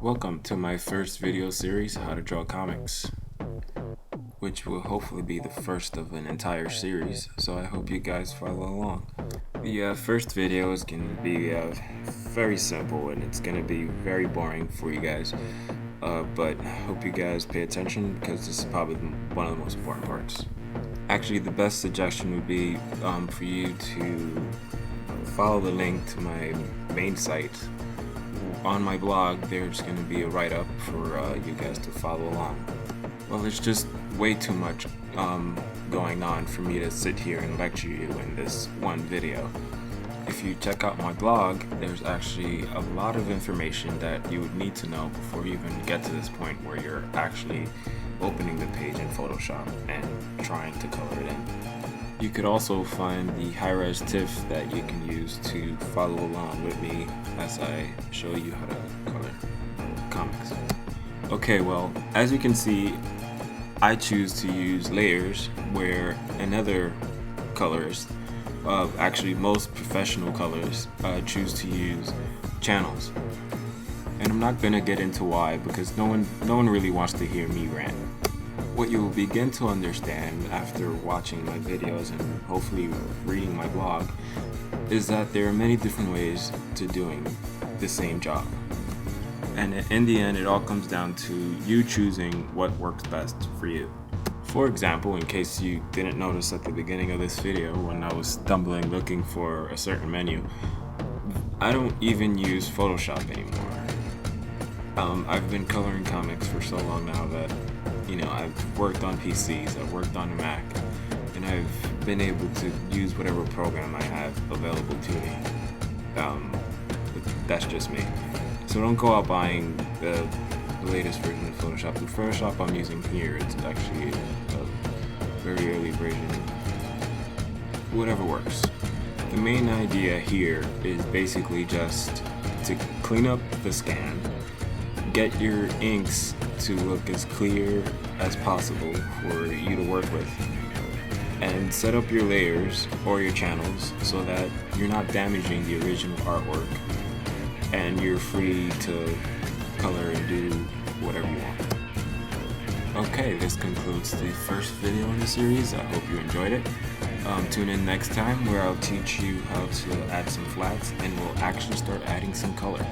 Welcome to my first video series, How to Draw Comics, which will hopefully be the first of an entire series, so I hope you guys follow along. The first video is going to be very simple and it's going to be very boring for you guys, but I hope you guys pay attention because this is probably one of the most important parts. Actually, the best suggestion would be for you to follow the link to my main site. On my blog, there's going to be a write-up for you guys to follow along. Well, there's just way too much going on for me to sit here and lecture you in this one video. If you check out my blog, there's actually a lot of information that you would need to know before you even get to this point where you're actually opening the page in Photoshop and trying to color it in. You could also find the high-res TIFF that you can use to follow along with me as I show you how to color comics. Okay, well, as you can see, I choose to use layers where another colorist, actually most professional colorists, choose to use channels. And I'm not gonna get into why because no one really wants to hear me rant. What you will begin to understand after watching my videos and hopefully reading my blog is that there are many different ways to doing the same job. And in the end, it all comes down to you choosing what works best for you. For example, in case you didn't notice at the beginning of this video when I was stumbling looking for a certain menu, I don't even use Photoshop anymore. I've been coloring comics for so long now that I've worked on PCs, I've worked on a Mac, and I've been able to use whatever program I have available to me. That's just me. So don't go out buying the latest version of Photoshop. The Photoshop I'm using here, it's actually a very early version. Whatever works. The main idea here is basically just to clean up the scan, get your inks to look as clear as possible for you to work with, and set up your layers or your channels so that you're not damaging the original artwork and you're free to color and do whatever you want. Okay, this concludes the first video in the series. I hope you enjoyed it. Tune in next time where I'll teach you how to add some flats and we'll actually start adding some color.